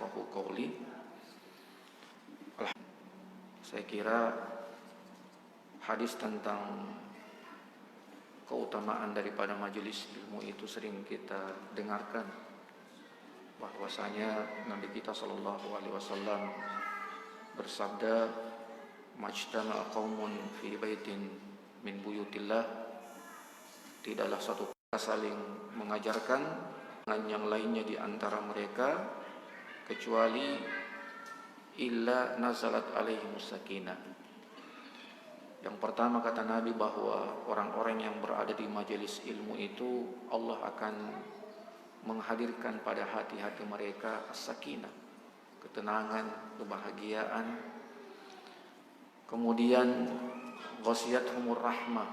yafqahu qawli. Saya kira hadis tentang keutamaan daripada majelis ilmu itu sering kita dengarkan, bahwasanya Nabi kita sallallahu alaihi wasallam bersabda, majtama'a qaumun fi baitin min buyutillah, tidaklah satu saling mengajarkan dengan yang lainnya di antara mereka kecuali illa nazalat alaihimus sakinah. Yang pertama kata Nabi bahwa orang-orang yang berada di majelis ilmu itu Allah akan menghadirkan pada hati-hati mereka as-sakinah, ketenangan, kebahagiaan. Kemudian ghasiyatuhumur rahmah,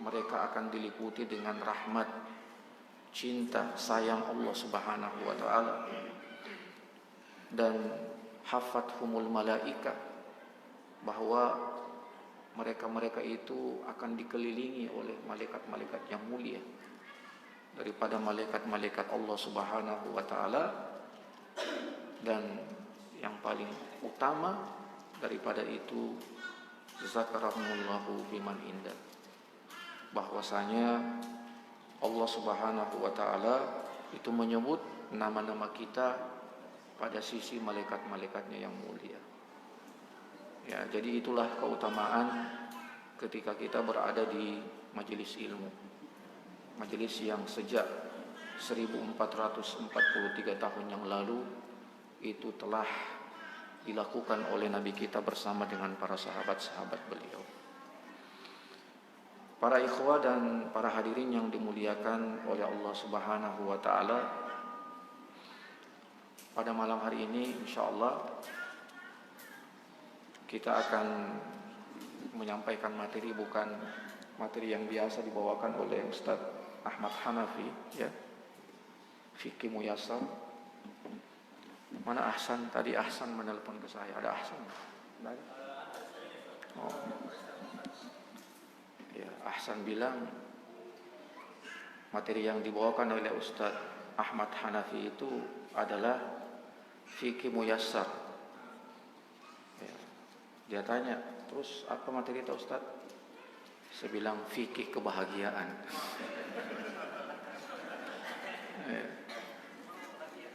mereka akan diliputi dengan rahmat, cinta, sayang Allah Subhanahu wa taala. Dan hafathumul malaika, bahwa mereka-mereka itu akan dikelilingi oleh malaikat-malaikat yang mulia daripada malaikat-malaikat Allah Subhanahu wa taala. Dan yang paling utama daripada itu, zakarahumullahu biman indah, bahwasanya Allah Subhanahu wa taala itu menyebut nama-nama kita pada sisi malaikat-malaikatnya yang mulia. Ya, jadi itulah keutamaan ketika kita berada di majelis ilmu. Majelis yang sejak 1443 tahun yang lalu itu telah dilakukan oleh Nabi kita bersama dengan para sahabat-sahabat beliau. Para ikhwah dan para hadirin yang dimuliakan oleh Allah Subhanahu wa taala, pada malam hari ini insyaallah kita akan menyampaikan materi, bukan materi yang biasa dibawakan oleh Ustaz Ahmad Hanafi, ya, Fikih Muyassar. Mana Ahsan? Tadi Ahsan menelpon ke saya. Ada Ahsan? Oh. Ya, Ahsan bilang materi yang dibawakan oleh Ustaz Ahmad Hanafi itu adalah Fikih Muyassar. Ya. Dia tanya, terus apa materi itu Ustaz? Saya bilang fikih kebahagiaan. Ya.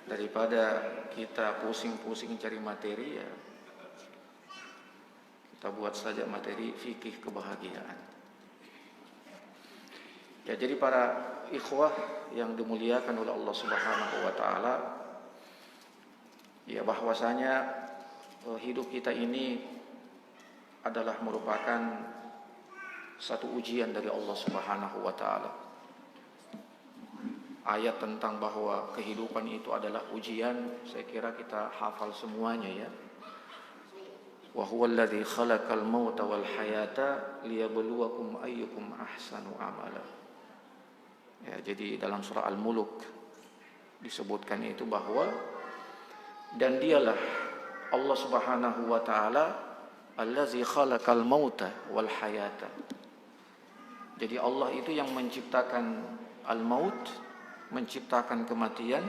Daripada kita pusing-pusing cari materi, ya kita buat saja materi fikih kebahagiaan. Ya, jadi para ikhwah yang dimuliakan oleh Allah Subhanahu wa taala, ya, bahwasanya hidup kita ini adalah merupakan satu ujian dari Allah Subhanahu wa taala. Ayat tentang bahwa kehidupan itu adalah ujian, saya kira kita hafal semuanya, ya. Wa huwallazi khalaqal mauta wal hayata liyabluwakum ayyukum ahsanu amala. Ya, jadi dalam surah Al-Mulk disebutkan itu bahwa dan dialah Allah Subhanahu wa taala allazi khalaqal mauta wal hayata. Jadi Allah itu yang menciptakan al-maut, menciptakan kematian,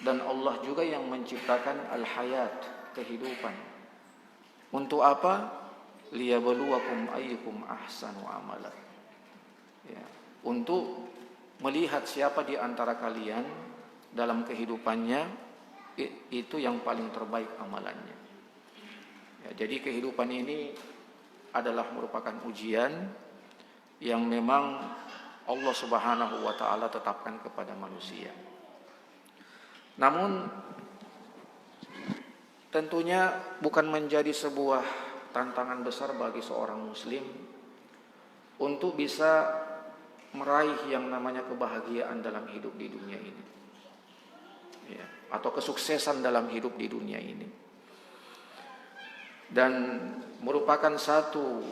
dan Allah juga yang menciptakan al-hayat, kehidupan. Untuk apa? Liyabluwakum ayyukum ahsanu amala. Ya, untuk melihat siapa di antara kalian dalam kehidupannya itu yang paling terbaik amalannya. Ya, jadi kehidupan ini adalah merupakan ujian yang memang Allah Subhanahu wa taala tetapkan kepada manusia. Namun tentunya bukan menjadi sebuah tantangan besar bagi seorang muslim untuk bisa meraih yang namanya kebahagiaan dalam hidup di dunia ini, ya, atau kesuksesan dalam hidup di dunia ini. Dan merupakan satu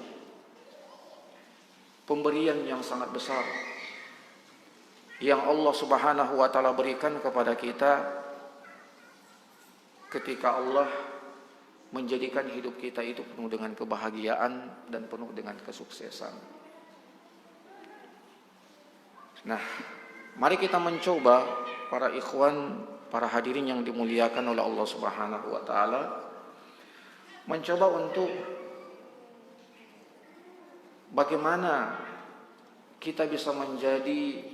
pemberian yang sangat besar yang Allah Subhanahu wa taala berikan kepada kita ketika Allah menjadikan hidup kita itu penuh dengan kebahagiaan dan penuh dengan kesuksesan. Nah, mari kita mencoba para ikhwan para hadirin yang dimuliakan oleh Allah Subhanahu wa taala, mencoba untuk bagaimana kita bisa menjadi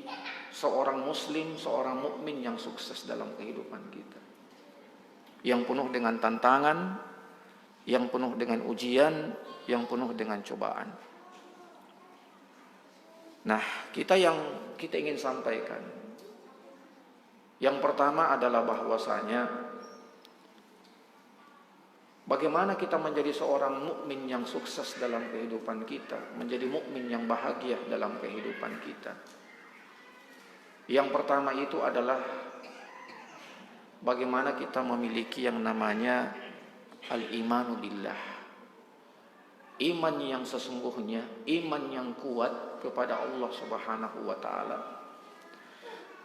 seorang muslim, seorang mukmin yang sukses dalam kehidupan kita. Yang penuh dengan tantangan, yang penuh dengan ujian, yang penuh dengan cobaan. Nah, kita ingin sampaikan, yang pertama adalah bahwasanya bagaimana kita menjadi seorang mukmin yang sukses dalam kehidupan kita, menjadi mukmin yang bahagia dalam kehidupan kita. Yang pertama itu adalah bagaimana kita memiliki yang namanya al-imanu billah. Iman yang sesungguhnya, iman yang kuat kepada Allah Subhanahu wa taala.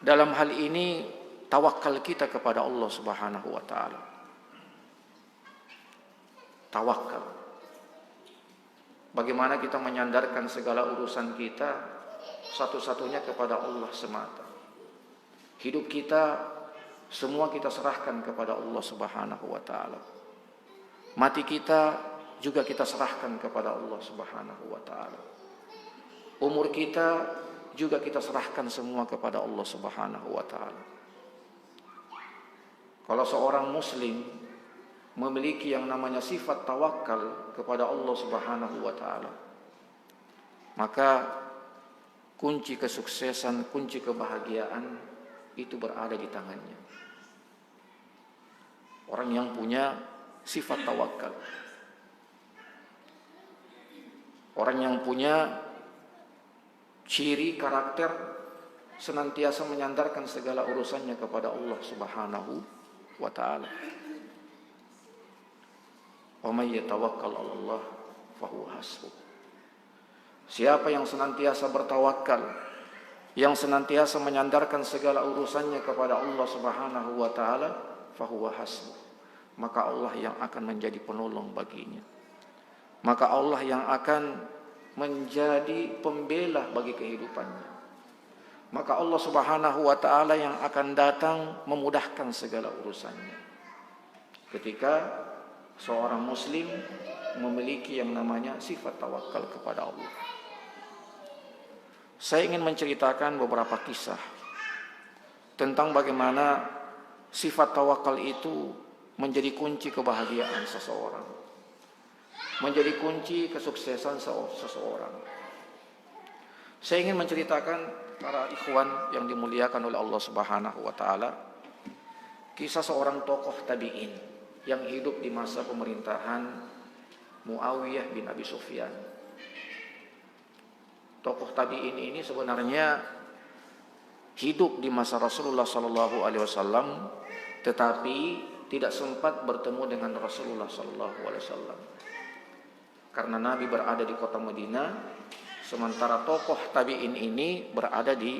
Dalam hal ini tawakal kita kepada Allah Subhanahu wa taala. Tawakal. Bagaimana kita menyandarkan segala urusan kita satu-satunya kepada Allah semata. Hidup kita semua kita serahkan kepada Allah Subhanahu wa taala. Mati kita juga kita serahkan kepada Allah Subhanahu wa taala. Umur kita juga kita serahkan semua kepada Allah Subhanahu wa taala. Kalau seorang muslim memiliki yang namanya sifat tawakal kepada Allah Subhanahu wa taala, maka kunci kesuksesan, kunci kebahagiaan itu berada di tangannya. Orang yang punya sifat tawakal, orang yang punya ciri karakter senantiasa menyandarkan segala urusannya kepada Allah Subhanahu wa taala. Wa may yatawakkal 'ala Allah fa huwa hasbuh. Siapa yang senantiasa bertawakal, yang senantiasa menyandarkan segala urusannya kepada Allah Subhanahu wa taala, fa huwa hasbuh, maka Allah yang akan menjadi penolong baginya. Maka Allah yang akan menjadi pembela bagi kehidupannya. Maka Allah Subhanahu wa taala yang akan datang memudahkan segala urusannya. Ketika seorang muslim memiliki yang namanya sifat tawakal kepada Allah. Saya ingin menceritakan beberapa kisah tentang bagaimana sifat tawakal itu menjadi kunci kebahagiaan seseorang, menjadi kunci kesuksesan seseorang. Saya ingin menceritakan para ikhwan yang dimuliakan oleh Allah Subhanahu wa taala, kisah seorang tokoh tabi'in yang hidup di masa pemerintahan Muawiyah bin Abi Sufyan. Tokoh tabi'in ini sebenarnya hidup di masa Rasulullah sallallahu alaihi wasallam, tetapi tidak sempat bertemu dengan Rasulullah sallallahu alaihi wasallam. Karena Nabi berada di kota Madinah, sementara tokoh tabi'in ini berada di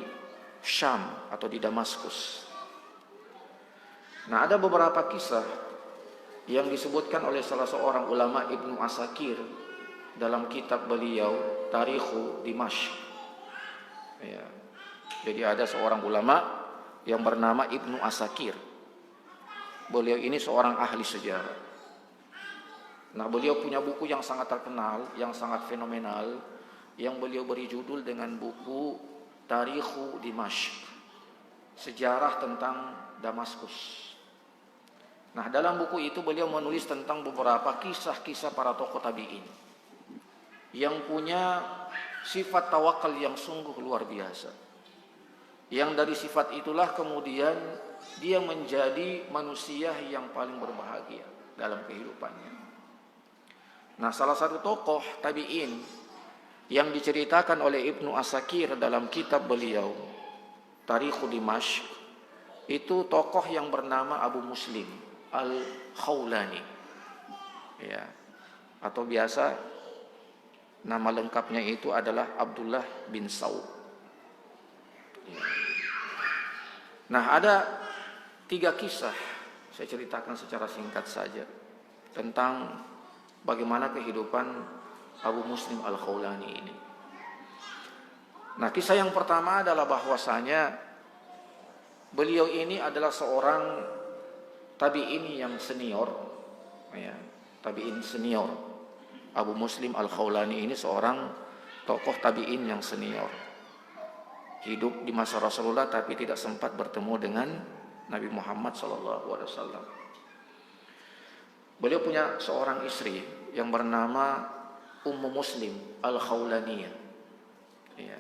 Syam atau di Damaskus. Nah, ada beberapa kisah yang disebutkan oleh salah seorang ulama, Ibnu Asakir, dalam kitab beliau Tarikhu Dimashq. Ya. Jadi ada seorang ulama yang bernama Ibnu Asakir. Beliau ini seorang ahli sejarah. Nah, beliau punya buku yang sangat terkenal, yang sangat fenomenal, yang beliau beri judul dengan buku Tarikhu Dimashq, sejarah tentang Damaskus. Nah, dalam buku itu beliau menulis tentang beberapa kisah-kisah para tokoh tabi'in yang punya sifat tawakal yang sungguh luar biasa. Yang dari sifat itulah kemudian dia menjadi manusia yang paling berbahagia dalam kehidupannya. Nah, salah satu tokoh tabi'in yang diceritakan oleh Ibnu Asakir dalam kitab beliau Tarikhu Dimashq itu tokoh yang bernama Abu Muslim Al-Khawlani, ya, atau biasa nama lengkapnya itu adalah Abdullah bin Saud. Ya. Nah, ada 3 kisah saya ceritakan secara singkat saja tentang bagaimana kehidupan Abu Muslim Al-Khawlani ini. Nah, kisah yang pertama adalah bahwasanya Beliau ini adalah seorang tabi'in yang senior, ya, tabi'in senior. Abu Muslim Al-Khawlani ini seorang tokoh tabi'in yang senior. Hidup di masa Rasulullah tapi tidak sempat bertemu dengan Nabi Muhammad SAW. Beliau punya seorang istri yang bernama Ummu Muslim Al-Khawlaniyah. Ya.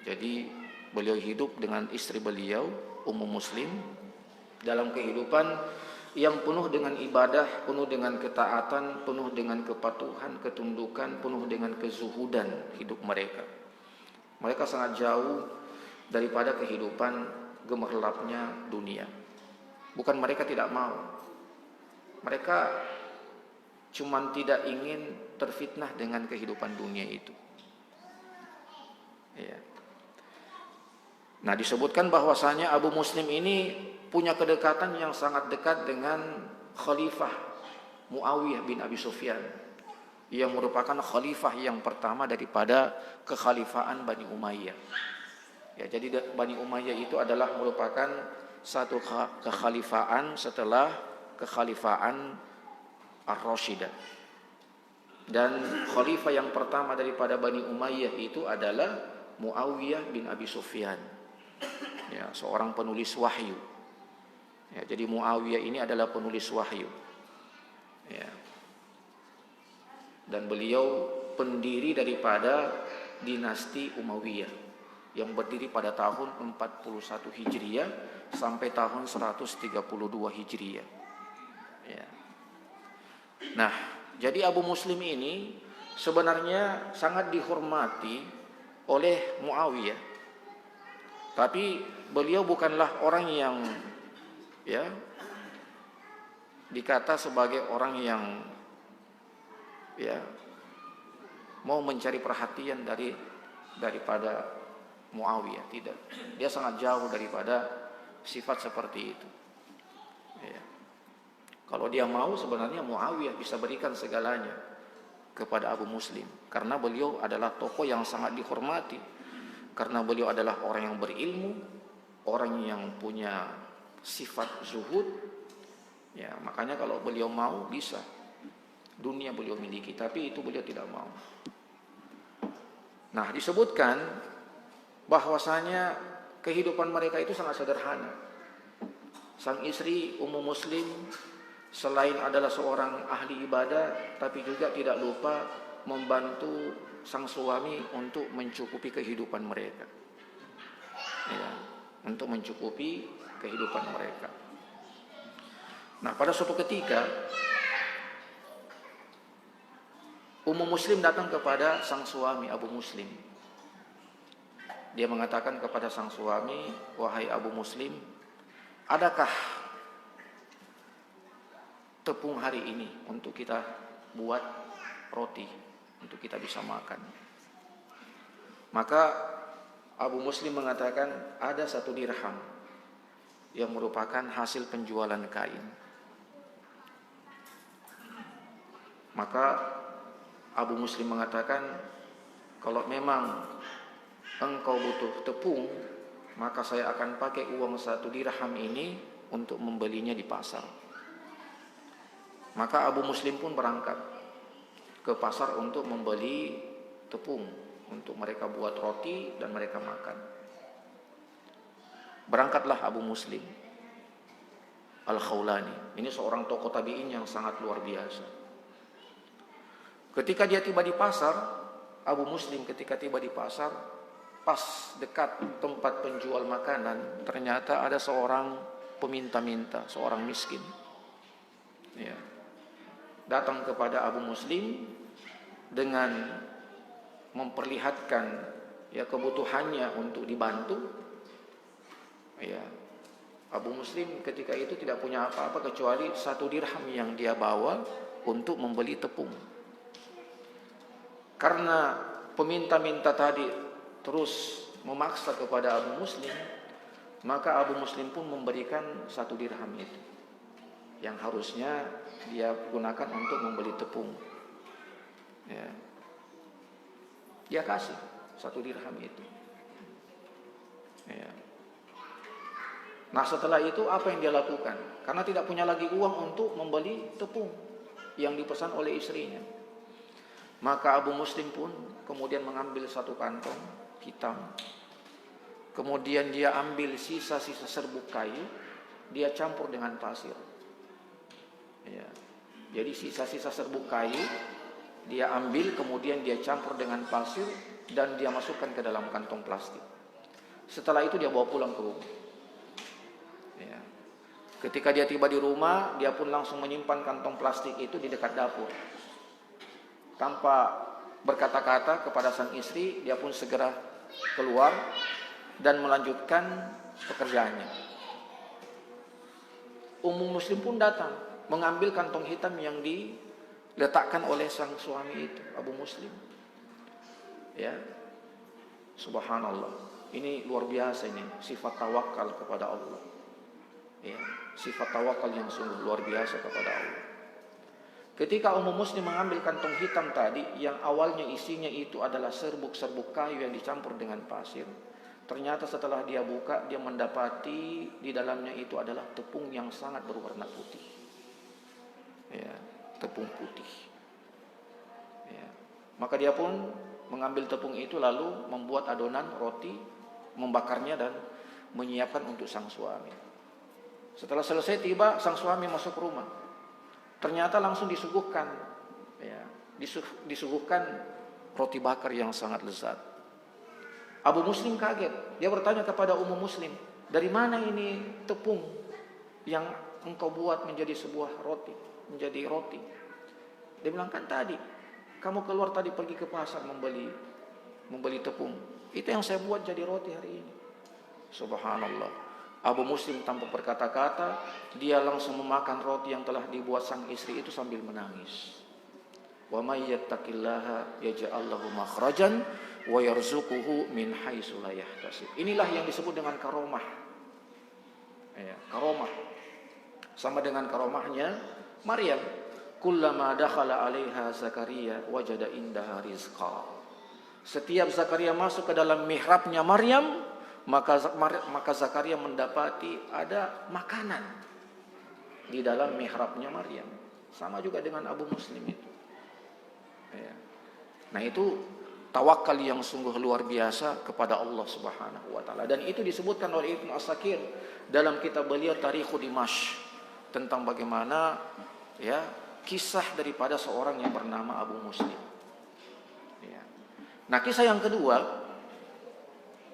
Jadi beliau hidup dengan istri beliau Ummu Muslim dalam kehidupan yang penuh dengan ibadah, penuh dengan ketaatan, penuh dengan kepatuhan, ketundukan, penuh dengan kezuhudan hidup mereka. Mereka sangat jauh daripada kehidupan gemerlapnya dunia. Bukan mereka tidak mau, mereka cuman tidak ingin terfitnah dengan kehidupan dunia itu. Ya. Nah, disebutkan bahwasanya Abu Muslim ini punya kedekatan yang sangat dekat dengan Khalifah Muawiyah bin Abi Sufyan, yang merupakan khalifah yang pertama daripada kekhalifaan Bani Umayyah. Ya, jadi Bani Umayyah itu adalah merupakan satu kekhalifaan setelah kekhalifaan Ar-Rashidah. Dan khalifah yang pertama daripada Bani Umayyah itu adalah Muawiyah bin Abi Sufyan. Ya, seorang penulis wahyu. Ya, jadi Muawiyah ini adalah penulis wahyu. Ya. Dan beliau pendiri daripada dinasti Umayyah yang berdiri pada tahun 41 Hijriah sampai tahun 132 Hijriah. Ya. Nah, jadi Abu Muslim ini sebenarnya sangat dihormati oleh Muawiyah. Tapi beliau bukanlah orang yang ya dikata sebagai orang yang ya mau mencari perhatian daripada Muawiyah, tidak. Dia sangat jauh daripada sifat seperti itu. Ya. Kalau dia mau, sebenarnya Muawiyah bisa berikan segalanya kepada Abu Muslim, karena beliau adalah tokoh yang sangat dihormati, karena beliau adalah orang yang berilmu, orang yang punya sifat zuhud. Ya, makanya kalau beliau mau bisa, dunia beliau miliki, tapi itu beliau tidak mau. Nah, disebutkan bahwasanya kehidupan mereka itu sangat sederhana. Sang istri Ummu Muslim selain adalah seorang ahli ibadah, tapi juga tidak lupa membantu sang suami untuk mencukupi kehidupan mereka. Ya, untuk mencukupi kehidupan mereka. Nah, pada suatu ketika Ummu Muslim datang kepada sang suami Abu Muslim. Dia mengatakan kepada sang suami, "Wahai Abu Muslim, adakah tepung hari ini untuk kita buat roti, untuk kita bisa makan?" Maka Abu Muslim mengatakan, ada 1 dirham yang merupakan hasil penjualan kain. Maka Abu Muslim mengatakan, kalau memang engkau butuh tepung, maka saya akan pakai uang 1 dirham ini untuk membelinya di pasar. Maka Abu Muslim pun berangkat ke pasar untuk membeli tepung untuk mereka buat roti dan mereka makan. Berangkatlah Abu Muslim Al-Khawlani. Ini seorang tokoh tabi'in yang sangat luar biasa. Ketika dia tiba di pasar, Abu Muslim ketika tiba di pasar, pas dekat tempat penjual makanan, ternyata ada seorang peminta-minta, seorang miskin. Ya. Datang kepada Abu Muslim dengan memperlihatkan ya kebutuhannya untuk dibantu. Ya. Abu Muslim ketika itu tidak punya apa-apa kecuali 1 dirham yang dia bawa untuk membeli tepung. Karena peminta-minta tadi terus memaksa kepada Abu Muslim, maka Abu Muslim pun memberikan 1 dirham itu yang harusnya dia gunakan untuk membeli tepung. Ya. Dia kasih 1 dirham itu. Ya. Nah setelah itu apa yang dia lakukan? Karena tidak punya lagi uang untuk membeli tepung yang dipesan oleh istrinya. Maka Abu Muslim pun kemudian mengambil satu kantong hitam. Kemudian dia ambil sisa-sisa serbuk kayu, dia campur dengan pasir. Ya. Jadi sisa-sisa serbuk kayu dia ambil, kemudian dia campur dengan pasir dan dia masukkan ke dalam kantong plastik. Setelah itu dia bawa pulang ke rumah. Ya. Ketika dia tiba di rumah, dia pun langsung menyimpan kantong plastik itu di dekat dapur. Tanpa berkata-kata kepada sang istri, dia pun segera keluar dan melanjutkan pekerjaannya. Ummu Muslim pun datang, mengambil kantong hitam yang diletakkan oleh sang suami itu, Abu Muslim. Ya, subhanallah. Ini luar biasa ini, sifat tawakal kepada Allah. Ya, sifat tawakal yang sungguh luar biasa kepada Allah. Ketika Ummu Muslim mengambil kantong hitam tadi, yang awalnya isinya itu adalah serbuk-serbuk kayu yang dicampur dengan pasir, ternyata setelah dia buka, dia mendapati di dalamnya itu adalah tepung yang sangat berwarna putih. Ya, tepung putih. Ya. Maka dia pun mengambil tepung itu lalu membuat adonan roti, membakarnya dan menyiapkan untuk sang suami. Setelah selesai tiba, sang suami masuk rumah. Ternyata langsung disuguhkan, ya, disuguhkan roti bakar yang sangat lezat. Abu Muslim kaget. Dia bertanya kepada Ummu Muslim, dari mana ini tepung yang engkau buat menjadi sebuah roti, menjadi roti? Dia bilang, kan tadi kamu keluar tadi pergi ke pasar membeli tepung. Itu yang saya buat jadi roti hari ini. Subhanallah. Abu Muslim tanpa berkata-kata, dia langsung memakan roti yang telah dibuat sang istri itu sambil menangis. Wa may yattaqillaha yaj'al lahu makhrajan wa yarzuquhu min haitsu la yahtasib. Inilah yang disebut dengan karomah. Ya, karomah. Sama dengan karomahnya Maryam. Kullama dakhala 'alaiha Zakaria wajada indaha rizqa. Setiap Zakaria masuk ke dalam mihrabnya Maryam, maka Zakaria mendapati ada makanan di dalam mihrabnya Maryam. Sama juga dengan Abu Muslim itu. Ya. Nah itu tawakal yang sungguh luar biasa kepada Allah Subhanahu wa taala. Dan itu disebutkan oleh Ibnu Asakir dalam kitab beliau Tarikhu Dimashq tentang bagaimana ya kisah daripada seorang yang bernama Abu Muslim. Ya. Nah kisah yang kedua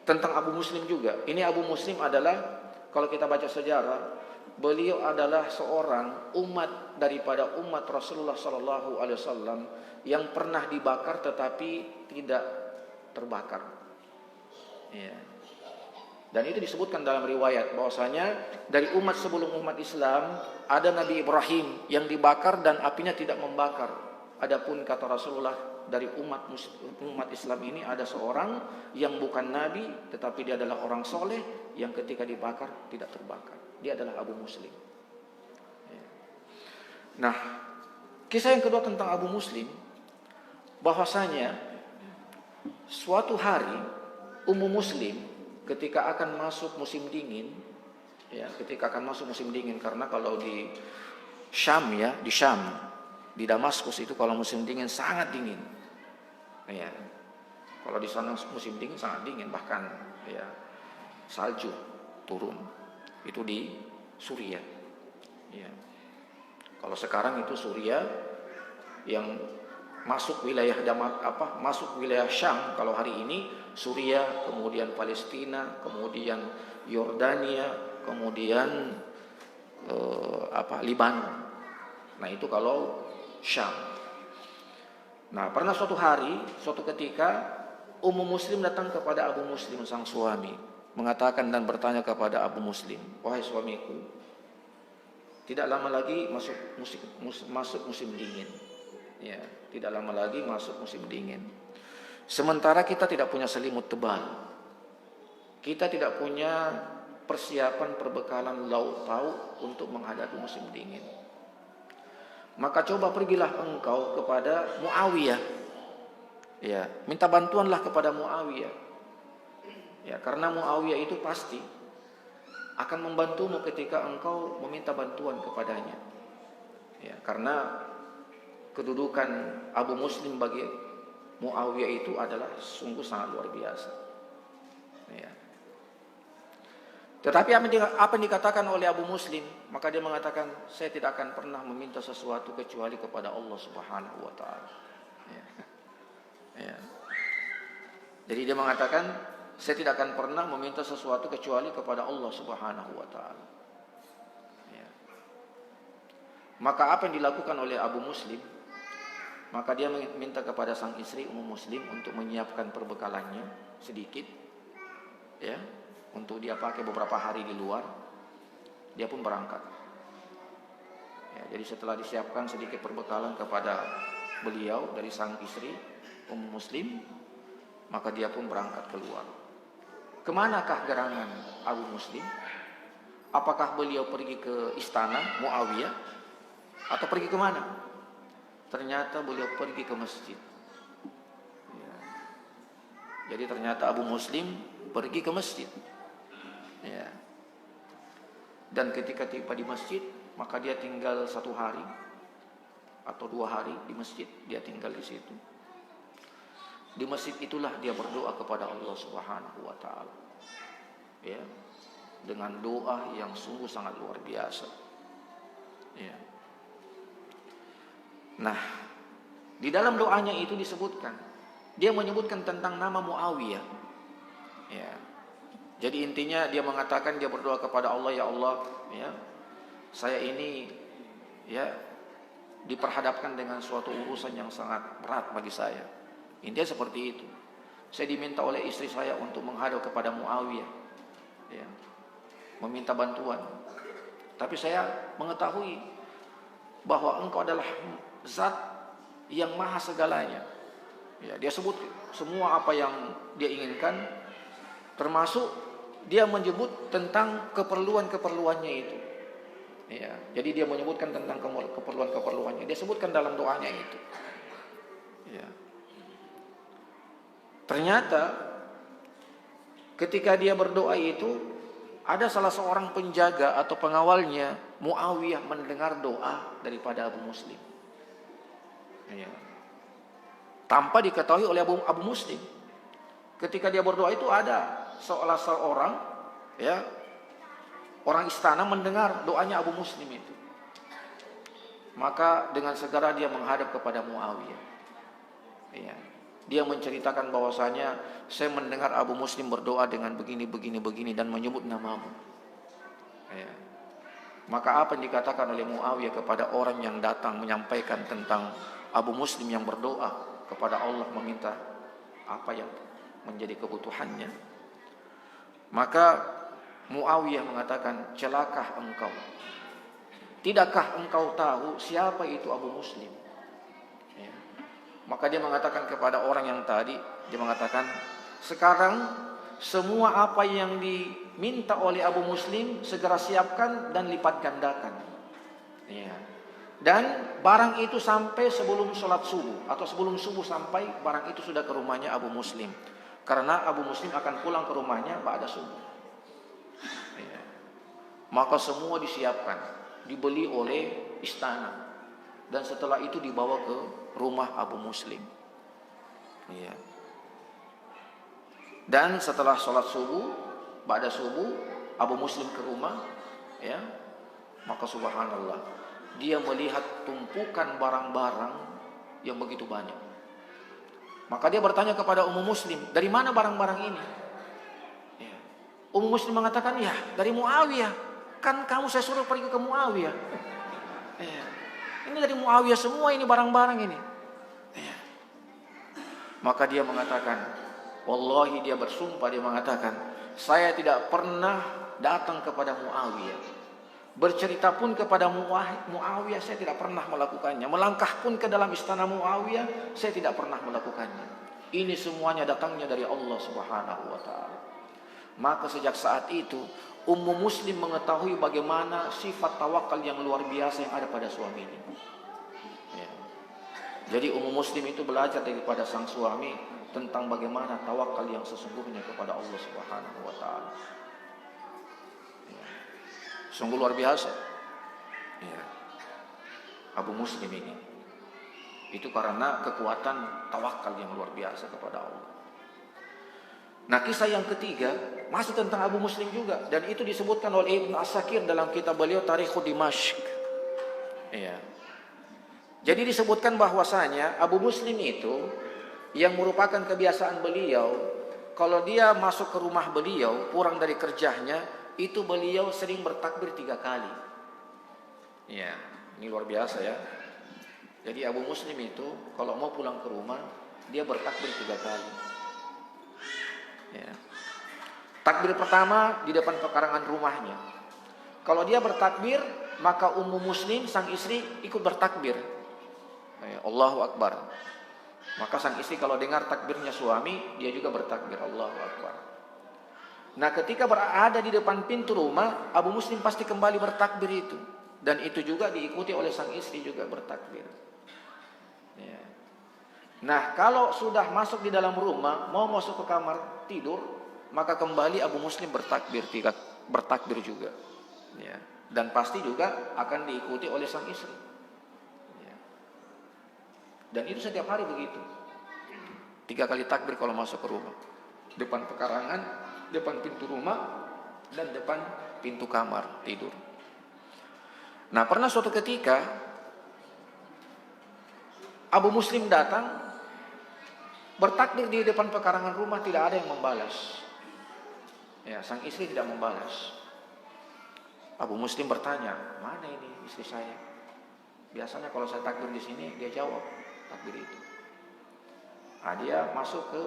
tentang Abu Muslim juga. Ini Abu Muslim adalah, kalau kita baca sejarah, beliau adalah seorang umat daripada umat Rasulullah SAW yang pernah dibakar tetapi tidak terbakar. Ya. Dan itu disebutkan dalam riwayat bahwasanya dari umat sebelum umat Islam ada Nabi Ibrahim yang dibakar dan apinya tidak membakar. Adapun kata Rasulullah, dari umat Islam ini ada seorang yang bukan nabi tetapi dia adalah orang soleh yang ketika dibakar tidak terbakar. Dia adalah Abu Muslim. Nah, kisah yang kedua tentang Abu Muslim, bahwasanya suatu hari Ummu Muslim ketika akan masuk musim dingin, ya, ketika akan masuk musim dingin, karena kalau di Syam, ya, di Syam, di Damaskus itu kalau musim dingin sangat dingin. Ya, kalau di sana musim dingin sangat dingin, bahkan ya salju turun. Itu di Suriah. Ya. Kalau sekarang itu Suriah yang masuk wilayah masuk wilayah Syam. Kalau hari ini Suriah, kemudian Palestina, kemudian Yordania, kemudian Libanon. Nah itu kalau Syam. Nah, pernah suatu hari, suatu ketika Ummu Muslim datang kepada Abu Muslim sang suami, mengatakan dan bertanya kepada Abu Muslim, wahai suamiku, tidak lama lagi masuk musim dingin. Ya, tidak lama lagi masuk musim dingin. Sementara kita tidak punya selimut tebal. Kita tidak punya persiapan perbekalan lauk pauk untuk menghadapi musim dingin. Maka coba pergilah engkau kepada Muawiyah. Ya, minta bantuanlah kepada Muawiyah. Ya, karena Muawiyah itu pasti akan membantumu ketika engkau meminta bantuan kepadanya. Ya, karena kedudukan Abu Muslim bagi Muawiyah itu adalah sungguh sangat luar biasa. Ya. Tetapi apa yang dikatakan oleh Abu Muslim, maka dia mengatakan, saya tidak akan pernah meminta sesuatu kecuali kepada Allah Subhanahu wa taala. Ya. Ya. Jadi dia mengatakan, saya tidak akan pernah meminta sesuatu kecuali kepada Allah Subhanahu wa taala. Ya. Maka apa yang dilakukan oleh Abu Muslim? Maka dia minta kepada sang istri Ummu Muslim untuk menyiapkan perbekalannya sedikit, ya, untuk dia pakai beberapa hari di luar. Dia pun berangkat. Ya, jadi setelah disiapkan sedikit perbekalan kepada beliau dari sang istri Ummu Muslim, maka dia pun berangkat keluar. Kemanakah gerangan Abu Muslim? Apakah beliau pergi ke istana Muawiyah atau pergi kemana? Ternyata beliau pergi ke masjid. Ya. Jadi ternyata Abu Muslim pergi ke masjid. Ya. Dan ketika tiba di masjid, maka dia tinggal 1 hari atau 2 hari di masjid. Dia tinggal di situ. Di masjid itulah dia berdoa kepada Allah Subhanahu wa taala. Ya. Dengan doa yang sungguh sangat luar biasa. Ya. Nah, di dalam doanya itu disebutkan, dia menyebutkan tentang nama Muawiyah. Ya. Jadi intinya dia mengatakan, dia berdoa kepada Allah, ya Allah, ya, saya ini ya diperhadapkan dengan suatu urusan yang sangat berat bagi saya. Intinya seperti itu. Saya diminta oleh istri saya untuk menghadap kepada Muawiyah, ya, meminta bantuan. Tapi saya mengetahui bahwa engkau adalah Zat yang maha segalanya. Ya, dia sebut semua apa yang dia inginkan, termasuk dia menyebut tentang keperluan-keperluannya itu. Ya, jadi dia menyebutkan tentang keperluan-keperluannya. Dia sebutkan dalam doanya itu. Ya. Ternyata ketika dia berdoa itu, ada salah seorang penjaga atau pengawalnya Muawiyah mendengar doa daripada Abu Muslim. Ya. Tanpa diketahui oleh Abu Muslim. Ketika dia berdoa itu ada seorang ya, orang istana mendengar doanya Abu Muslim itu. Maka dengan segera dia menghadap kepada Muawiyah. Ya. Dia menceritakan bahwasanya, saya mendengar Abu Muslim berdoa dengan begini dan menyebut namamu. Ya. Maka apa yang dikatakan oleh Muawiyah kepada orang yang datang menyampaikan tentang Abu Muslim yang berdoa kepada Allah meminta apa yang menjadi kebutuhannya? Maka Muawiyah mengatakan, celakah engkau? Tidakkah engkau tahu siapa itu Abu Muslim? Ya. Maka dia mengatakan kepada orang yang tadi, dia mengatakan, sekarang semua apa yang diminta oleh Abu Muslim segera siapkan dan lipat gandakan. Ya. Dan barang itu sampai sebelum sholat subuh, atau sebelum subuh sampai, barang itu sudah ke rumahnya Abu Muslim. Karena Abu Muslim akan pulang ke rumahnya ba'da subuh. Ya. Maka semua disiapkan, dibeli oleh istana, dan setelah itu dibawa ke rumah Abu Muslim. Ya. Dan setelah sholat subuh, ba'da subuh, Abu Muslim ke rumah, ya, maka subhanallah, dia melihat tumpukan barang-barang yang begitu banyak. Maka dia bertanya kepada Ummu Muslim, dari mana barang-barang ini? Ya. Ummu Muslim mengatakan, ya dari Muawiyah. Kan kamu saya suruh pergi ke Muawiyah. Ya. Ini dari Muawiyah semua ini barang-barang ini. Ya. Maka dia mengatakan, wallahi, dia bersumpah, dia mengatakan, saya tidak pernah datang kepada Muawiyah. Bercerita pun kepada Muawiyah saya tidak pernah melakukannya. Melangkah pun ke dalam istana Muawiyah saya tidak pernah melakukannya. Ini semuanya datangnya dari Allah Subhanahu wa taala. Maka sejak saat itu Ummu Muslim mengetahui bagaimana sifat tawakal yang luar biasa yang ada pada suaminya. Ya. Jadi Ummu Muslim itu belajar daripada sang suami tentang bagaimana tawakal yang sesungguhnya kepada Allah Subhanahu wa taala. Sungguh luar biasa. Ya. Abu Muslim ini. Itu karena kekuatan tawakal yang luar biasa kepada Allah. Nah, kisah yang ketiga masih tentang Abu Muslim juga, dan itu disebutkan oleh Ibnu As-Sakir dalam kitab beliau Tarikhud Dimashq. Ya. Jadi disebutkan bahwasanya Abu Muslim itu yang merupakan kebiasaan beliau, kalau dia masuk ke rumah beliau pulang dari kerjanya, itu beliau sering bertakbir 3 kali. Ya, ini luar biasa ya. Jadi Abu Muslim itu kalau mau pulang ke rumah, dia bertakbir 3 kali. Ya. Takbir pertama di depan pekarangan rumahnya. Kalau dia bertakbir, maka Ummu Muslim sang istri ikut bertakbir. Ya, Allahu Akbar. Maka sang istri kalau dengar takbirnya suami, dia juga bertakbir Allahu Akbar. Nah, ketika berada di depan pintu rumah, Abu Muslim pasti kembali bertakbir itu, dan itu juga diikuti oleh sang istri juga bertakbir. Ya. Nah, kalau sudah masuk di dalam rumah, mau masuk ke kamar tidur, maka kembali Abu Muslim bertakbir juga. Ya. Dan pasti juga akan diikuti oleh sang istri. Ya. Dan itu setiap hari begitu. 3 kali takbir kalau masuk ke rumah. Depan pekarangan, depan pintu rumah, dan depan pintu kamar tidur. Nah, pernah suatu ketika Abu Muslim datang bertakbir di depan pekarangan rumah, tidak ada yang membalas. Ya, sang istri tidak membalas. Abu Muslim bertanya, mana ini istri saya? Biasanya kalau saya takbir di sini, dia jawab takbir itu. Nah, dia masuk ke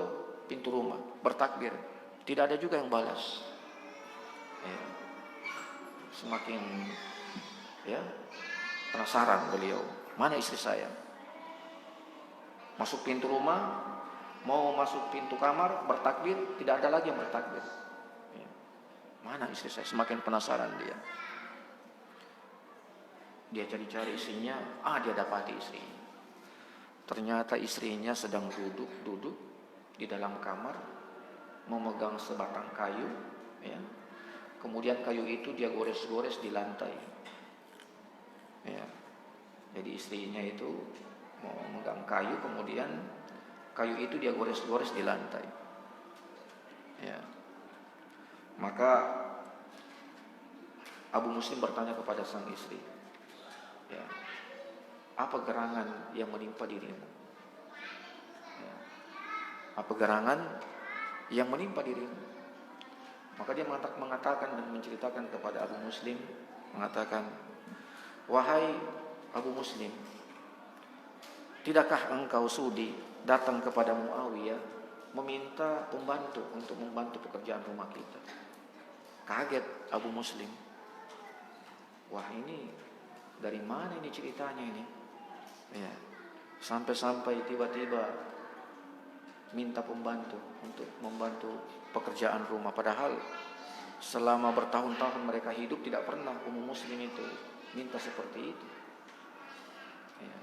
pintu rumah, bertakbir, tidak ada juga yang balas. Ya. Semakin penasaran beliau, mana istri saya? Masuk pintu rumah, mau masuk pintu kamar, bertakbir, tidak ada lagi yang bertakbir. Ya. Mana istri saya? Semakin penasaran dia. Dia cari-cari istrinya, dia dapati istrinya. Ternyata istrinya sedang duduk di dalam kamar, memegang sebatang kayu, ya. Kemudian kayu itu dia gores-gores di lantai. Ya. Jadi istrinya itu mau memegang kayu, kemudian kayu itu dia gores-gores di lantai. Ya. Maka Abu Muslim bertanya kepada sang istri, ya, apa gerangan yang menimpa dirimu? Ya. Apa gerangan yang menimpa dirimu? Maka dia mengatakan dan menceritakan kepada Abu Muslim, mengatakan, wahai Abu Muslim, tidakkah engkau sudi datang kepada Muawiyah meminta pembantu untuk membantu pekerjaan rumah kita? Kaget Abu Muslim. Wah, ini dari mana ini ceritanya ini? Ya, sampai-sampai tiba-tiba minta pembantu untuk membantu pekerjaan rumah. Padahal selama bertahun-tahun mereka hidup tidak pernah Ummu Muslim itu minta seperti itu. Ya.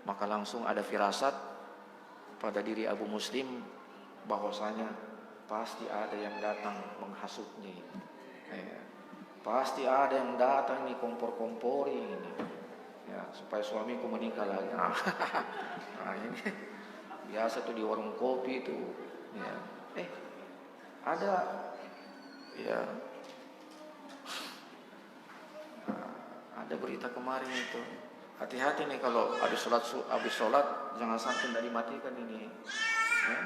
Maka langsung ada firasat pada diri Abu Muslim bahwasanya pasti ada yang datang menghasutnya ini. Ya. Pasti ada yang datang nih kompor-kompori ini. Ya, supaya suamiku menikah lagi. Nah, ini biasa tuh di warung kopi itu. Ya. Ada ya. Ada berita kemarin itu. Hati-hati nih kalau habis sholat jangan sampai tidak dimatikan ini. Ya.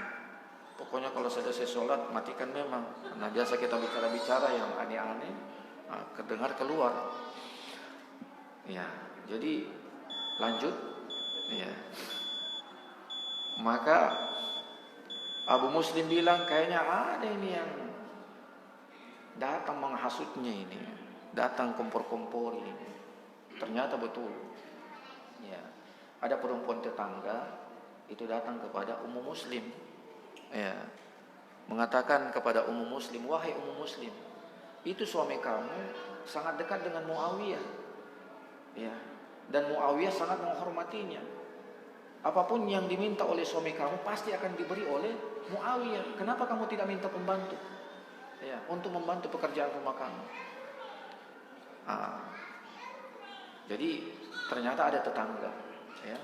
Pokoknya kalau selesai sholat matikan memang. Nah, biasa kita bicara-bicara yang aneh-aneh, kedengar keluar. Ya, jadi lanjut. Ya. Maka Abu Muslim bilang kayaknya ada ini yang datang menghasutnya ini, datang kompor-kompor ini. Ternyata betul. Ya, ada perempuan tetangga itu datang kepada Ummu Muslim. Ya, mengatakan kepada Ummu Muslim, wahai Ummu Muslim, itu suami kamu sangat dekat dengan Muawiyah. Ya, dan Muawiyah sangat menghormatinya. Apapun yang diminta oleh suami kamu pasti akan diberi oleh Muawiyah. Kenapa kamu tidak minta pembantu? Ya, untuk membantu pekerjaan rumah kamu. Ah, jadi ternyata ada tetangga, ya,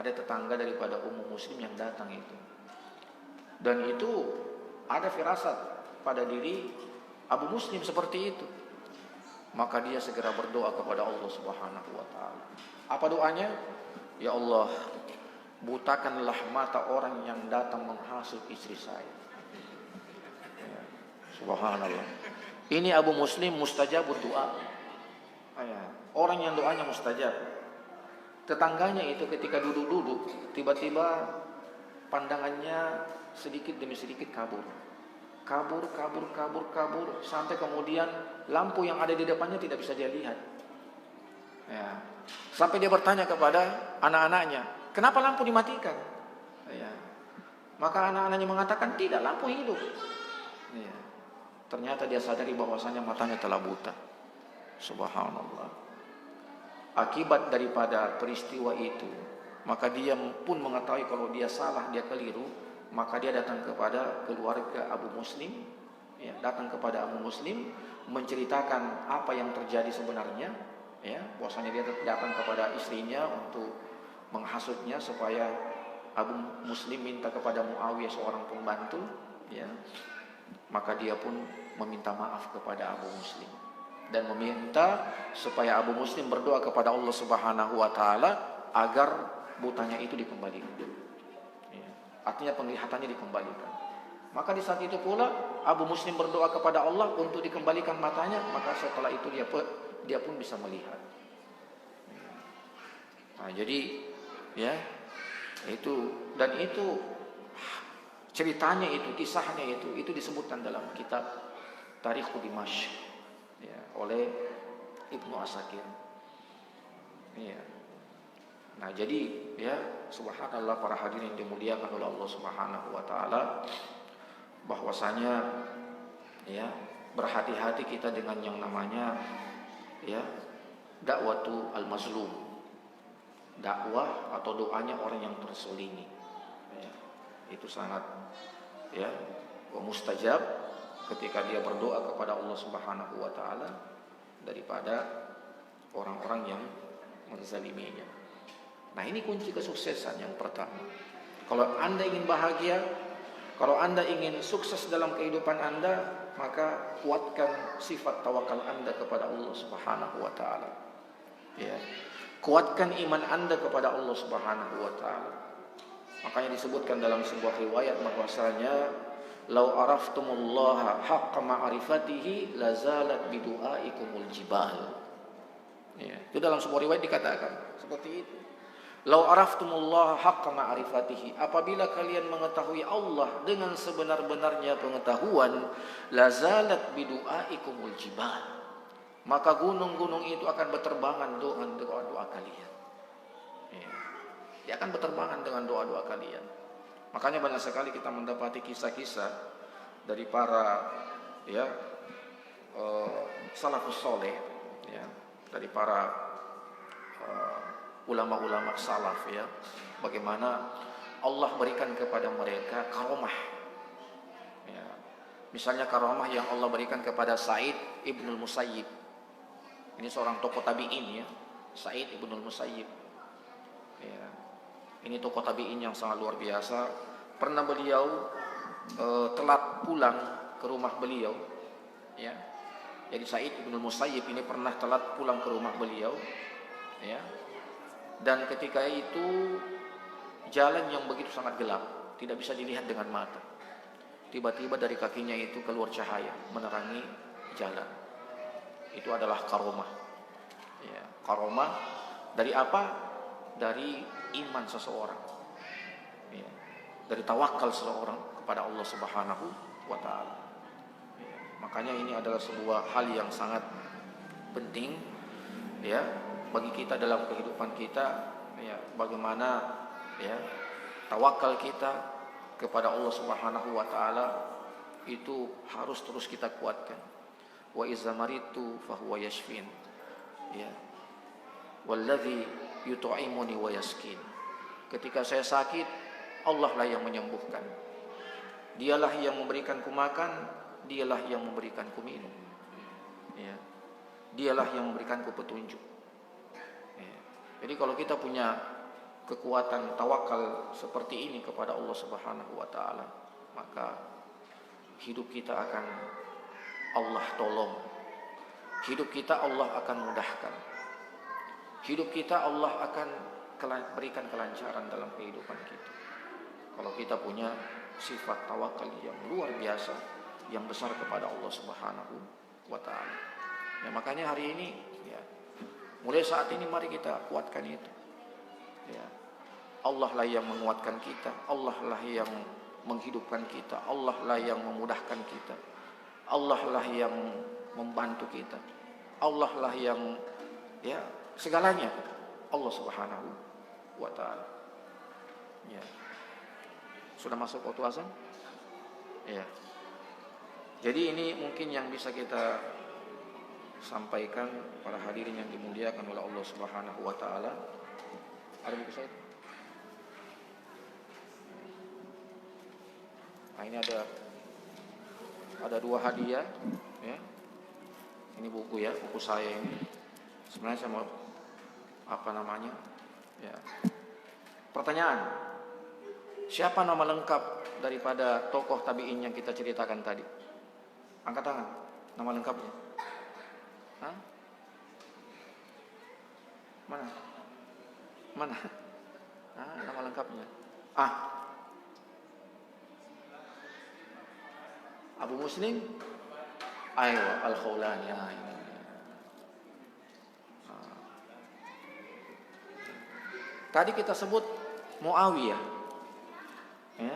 ada tetangga daripada umum muslim yang datang itu, dan itu ada firasat pada diri Abu Muslim seperti itu. Maka dia segera berdoa kepada Allah Subhanahu wa taala. Apa doanya? Ya Allah, butakanlah mata orang yang datang menghasut istri saya. Ya, subhanallah. Ini Abu Muslim mustajabud doa. Ya, orang yang doanya mustajab. Tetangganya itu ketika duduk-duduk, tiba-tiba pandangannya sedikit demi sedikit kabur, sampai kemudian lampu yang ada di depannya tidak bisa dia lihat. Ya. Sampai dia bertanya kepada anak-anaknya, kenapa lampu dimatikan? Ya. Maka anak-anaknya mengatakan, tidak, lampu hidup. Ya. Ternyata dia sadari bahwasanya matanya telah buta. Subhanallah. Akibat daripada peristiwa itu, maka dia pun mengetahui kalau dia salah, dia keliru. Maka dia datang kepada keluarga Abu Muslim, ya, datang kepada Abu Muslim menceritakan apa yang terjadi sebenarnya, ya, bahwasanya dia datang kepada istrinya untuk menghasutnya supaya Abu Muslim minta kepada Muawiyah seorang pembantu, ya. Maka dia pun meminta maaf kepada Abu Muslim dan meminta supaya Abu Muslim berdoa kepada Allah Subhanahu wa taala agar butanya itu dikembalikan. Artinya penglihatannya dikembalikan. Maka di saat itu pula Abu Muslim berdoa kepada Allah untuk dikembalikan matanya. Maka setelah itu dia pun bisa melihat. Nah, jadi ya itu, dan itu ceritanya itu, kisahnya itu disebutkan dalam kitab Tarikh Dimashq, ya, oleh Ibnu Asakir. Ya. Nah, jadi ya subhanallah para hadirin yang dimuliakan oleh Allah Subhanahu wa taala, bahwasanya ya berhati-hati kita dengan yang namanya ya dakwatu al-mazlum. Dakwah atau doanya orang yang terzalimi. Ya, itu sangat ya mustajab ketika dia berdoa kepada Allah Subhanahu wa taala daripada orang-orang yang menzaliminya. Nah, ini kunci kesuksesan yang pertama. Kalau Anda ingin bahagia, kalau Anda ingin sukses dalam kehidupan Anda, maka kuatkan sifat tawakal Anda kepada Allah Subhanahu wa taala. Ya. Kuatkan iman Anda kepada Allah Subhanahu wa taala. Makanya disebutkan dalam sebuah riwayat bahwasanya lau araftumullaha haqqa ma'rifatihi lazalat bidu'aikumul jibal. Ya, itu dalam sebuah riwayat dikatakan seperti itu. Lau araftumullah haqqa ma'rifatihi, apabila kalian mengetahui Allah dengan sebenar-benarnya pengetahuan, lazalat bidu'aikumul jibal, maka gunung-gunung itu akan berterbangan dengan doa-doa kalian. Ya. Dia akan berterbangan dengan doa-doa kalian. Makanya banyak sekali kita mendapati kisah-kisah dari para ya salafus soleh, ya, dari para ulama-ulama salaf, ya, bagaimana Allah berikan kepada mereka karomah, ya. Misalnya karomah yang Allah berikan kepada Sa'id ibnul Musayyib. Ini seorang tokoh tabi'in, ya, Sa'id ibnul Musayyib, ya. Ini tokoh tabi'in yang sangat luar biasa. Pernah beliau telat pulang ke rumah beliau, ya. Jadi Sa'id ibnul Musayyib ini pernah telat pulang ke rumah beliau, ya. Dan ketika itu jalan yang begitu sangat gelap, tidak bisa dilihat dengan mata. Tiba-tiba dari kakinya itu keluar cahaya menerangi jalan. Itu adalah karomah. Ya, karomah dari apa? Dari iman seseorang. Ya, dari tawakal seseorang kepada Allah Subhanahu wa taala. Ya, makanya ini adalah sebuah hal yang sangat penting, ya, bagi kita dalam kehidupan kita, ya, bagaimana ya tawakal kita kepada Allah Subhanahu wa taala itu harus terus kita kuatkan. Wa izza maritu fahuwa yashfin, ya, walladzi yut'imuni wa yaskin. Ketika saya sakit, Allah lah yang menyembuhkan. Dialah yang memberikanku makan, dialah yang memberikanku minum. Ya. Dialah yang memberikanku petunjuk. Ya. Jadi kalau kita punya kekuatan tawakal seperti ini kepada Allah Subhanahu wa taala, maka hidup kita akan Allah tolong. Hidup kita Allah akan mudahkan. Hidup kita Allah akan berikan kelancaran dalam kehidupan kita. Kalau kita punya sifat tawakal yang luar biasa, yang besar kepada Allah Subhanahu wa taala. Ya, makanya hari ini ya, mulai saat ini mari kita kuatkan itu. Ya. Allah lah yang menguatkan kita, Allah lah yang menghidupkan kita, Allah lah yang memudahkan kita, Allah lah yang membantu kita, Allah lah yang ya segalanya, Allah Subhanahu wa taala. Ya. Sudah masuk waktu azan? Ya. Jadi ini mungkin yang bisa kita sampaikan para hadirin yang dimuliakan oleh Allah Subhanahu wa taala. Ada buku saya? Nah, ini ada 2 hadiah ya. Ini buku ya, buku saya ini. Sebenarnya saya mau ya. Pertanyaan. Siapa nama lengkap daripada tokoh tabi'in yang kita ceritakan tadi? Angkat tangan. Nama lengkapnya. Hah? Mana? Nama lengkapnya. Abu Muslim Al-Khawlani. Tadi kita sebut Muawiyah. Ya.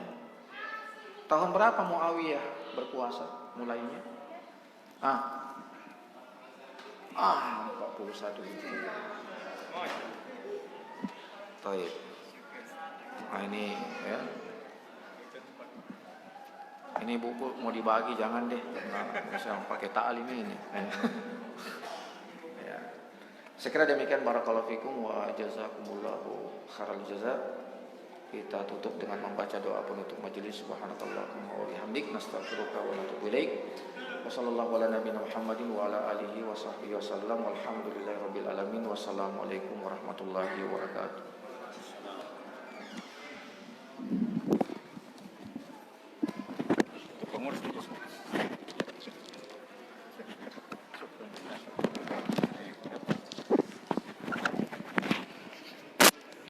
Tahun berapa Muawiyah berkuasa mulainya? 41 Hijriah. Baik. Nah, ini ya. Ini buku mau dibagi jangan deh, karena pakai ta'lim ini. Ya. Sekira demikian, barakallahu fikum wa jazakumullahu khairal jazaa. Kita tutup dengan membaca doa penutup majelis. Subhanakallahumma wa bihamdik, nastaghfiruka wa natubu ilaik. Wa sallallahu ala nabiyina Muhammadin wa ala alihi wa sahbihi wasallam. Walhamdulillahirabbil alamin. Wassalamualaikum warahmatullahi wabarakatuh.